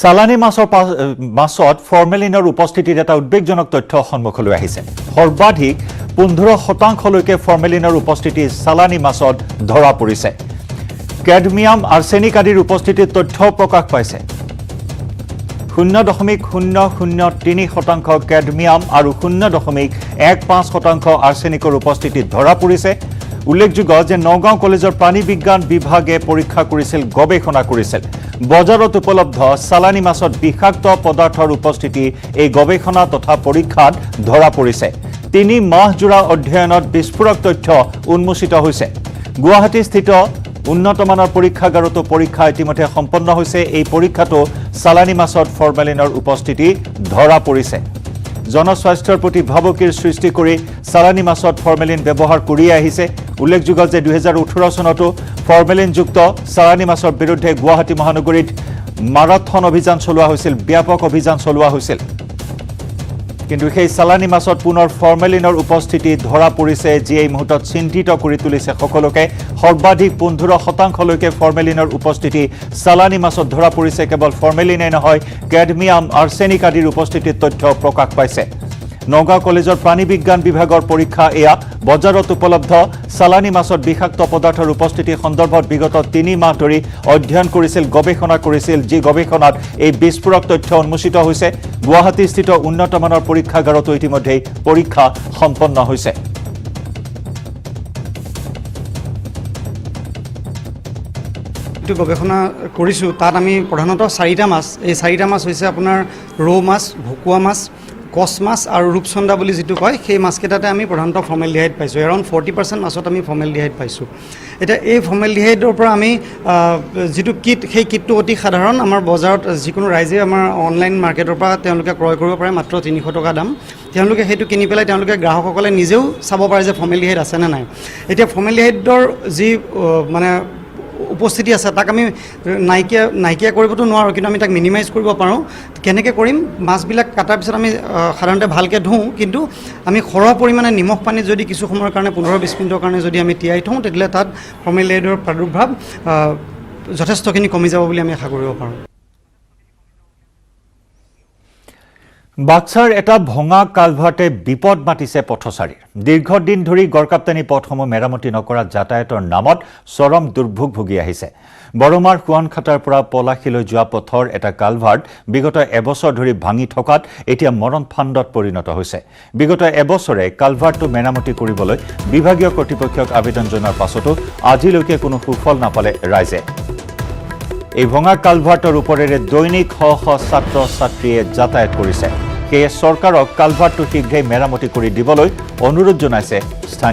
চালানী মাছত ফৰ্মেলিনৰ উপস্থিতিত এটা উদ্বেগজনক তথ্য সন্মুখলৈ আহিছে। সৰ্বাধিক 15% ফৰ্মেলিনৰ উপস্থিতি চালানী মাছত ধৰা পৰিছে। কেডমিয়াম আৰ্ছেনিক আদিৰ উপস্থিতিত তথ্য প্ৰকাশ পাইছে। 0.003% কেডমিয়াম আৰু 0.15% আৰ্ছেনিকৰ উপস্থিতিত ধৰা পৰিছে। উল্লেখযোগ্য যে নগাঁও কলেজৰ প্ৰাণী বিজ্ঞান বিভাগে পৰীক্ষা কৰিছিল, গৱেষণা কৰিছিল। বজাৰত উপলব্ধ চালানী মাছত বিষাক্ত পদাৰ্থৰ উপস্থিতি এই গৱেষণা তথা পৰীক্ষাত ধৰা পৰিছে। 3 মাহজোৰা অধ্যয়নত বিস্ফোৰক তথ্য উন্মোচিত হৈছে। গুৱাহাটীস্থিত উন্নতমানৰ পৰীক্ষাগাৰতো পৰীক্ষা ইতিমধ্যে সম্পন্ন হৈছে। এই পৰীক্ষাটো চালানী মাছত ফৰ্মেলিনৰ উপস্থিতি ধৰা পৰিছে। জনস্বাস্থ্যৰ প্ৰতি ভাবুকিৰ সৃষ্টি কৰি চালানী মাছত ফৰ্মেলিন ব্যৱহাৰ কৰি আহিছে। উল্লেখযোগ্য যে 2018 চনতো ফৰ্মেলিনযুক্ত চালানী মাছৰ বিৰুদ্ধে গুৱাহাটী মহানগৰীত মাৰাথন অভিযান চলোৱা হৈছিল, ব্যাপক অভিযান চলোৱা হৈছিল। কিন্তু সেই চালানী মাছত পুনৰ ফৰ্মেলিনৰ উপস্থিতি ধৰা পৰিছে, যি এই মুহূৰ্তত চিন্তিত কৰি তুলিছে সকলোকে। সৰ্বাধিক 15% ফৰ্মেলিনৰ উপস্থিতি চালানী মাছত ধৰা পৰিছে। কেৱল ফৰ্মেলিনে নহয়, কেডমিয়াম আৰ্ছেনিক আদিৰ উপস্থিতিত তথ্য প্ৰকাশ পাইছে। নগাঁও কলেজৰ প্ৰাণী বিজ্ঞান বিভাগৰ পৰীক্ষা এয়া। বজাৰত উপলব্ধ চালানী মাছত বিষাক্ত পদাৰ্থৰ উপস্থিতি সন্দৰ্ভত বিগত 3 মাহ ধৰি অধ্যয়ন কৰিছিল, গৱেষণা কৰিছিল, যি গৱেষণাত এই বিস্ফোৰক তথ্য উন্মোচিত হৈছে। গুৱাহাটীস্থিত উন্নতমানৰ পৰীক্ষাগাৰতো ইতিমধ্যে পৰীক্ষা সম্পন্ন হৈছে। গৱেষণা কৰিছোঁ, তাত আমি প্ৰধানতঃ 4টা মাছ, এই 4টা মাছ হৈছে আপোনাৰ ৰৌ মাছ, ভকুৱা মাছ, কচ মাছ আৰু ৰূপচন্দা বুলি যিটো কয়, সেই মাছকেইটাতে আমি প্ৰধানতঃ ফৰ্মেলডিহাইড পাইছোঁ। এৰাউণ্ড 40% মাছত আমি ফৰ্মেলডিহাইড পাইছোঁ। এতিয়া এই ফৰ্মেলডিহাইডৰ পৰা আমি যিটো কিট, সেই কিটটো অতি সাধাৰণ। আমাৰ বজাৰত যিকোনো ৰাইজে আমাৰ অনলাইন মাৰ্কেটৰ পৰা তেওঁলোকে ক্ৰয় কৰিব পাৰে, মাত্ৰ 300 টকা দাম। তেওঁলোকে সেইটো কিনি পেলাই তেওঁলোকে গ্ৰাহকসকলে নিজেও চাব পাৰে যে ফৰ্মেলডিহাইড আছে নে নাই। এতিয়া ফৰ্মেলডিহাইডৰ যি মানে উপস্থিতি আছে, তাক আমি নাইকিয়া কৰিবতো নোৱাৰোঁ, কিন্তু আমি তাক মিনিমাইজ কৰিব পাৰোঁ। কেনেকৈ কৰিম? মাছবিলাক কটাৰ পিছত আমি সাধাৰণতে ভালকৈ ধুওঁ, কিন্তু আমি সৰহ পৰিমাণে নিমখ পানীত যদি কিছু সময়ৰ কাৰণে 15-20 মিনিটৰ কাৰণে যদি আমি তিয়াই থওঁ, তেতিয়াহ'লে তাত ফৰ্মেলডিহাইডৰ প্ৰাদুৰ্ভাৱ যথেষ্টখিনি কমি যাব বুলি আমি আশা কৰিব পাৰোঁ। বাক্সাৰ এটা ভঙা কালভাৰ্টে বিপদ মাতিছে পথচাৰীৰ। দীৰ্ঘদিন ধৰি গড়কাপ্তানি পথসমূহ মেৰামতি নকৰা যাতায়াতৰ নামত চৰম দুৰ্ভোগ ভুগি আহিছে। বৰমাৰ সোৱণখাটাৰ পৰা পলাশীলৈ যোৱা পথৰ এটা কালভাৰ্ট বিগত এবছৰ ধৰি ভাঙি থকাত এতিয়া মৰণ ফান্দত পৰিণত হৈছে। বিগত এবছৰে কালভাৰ্টটো মেৰামতি কৰিবলৈ বিভাগীয় কৰ্তৃপক্ষক আবেদন জনোৱাৰ পাছতো আজিলৈকে কোনো সুফল নাপালে ৰাইজে। এই ভঙা কালভাৰ্টৰ ওপৰেৰে দৈনিক শ শ ছাত্ৰ ছাত্ৰীয়ে যাতায়াত কৰিছে। সেয়ে চৰকাৰক কালভাৰ্টটো শীঘ্ৰেই মেৰামতি কৰি দিবলৈ অনুৰোধ জনাইছে স্থানীয়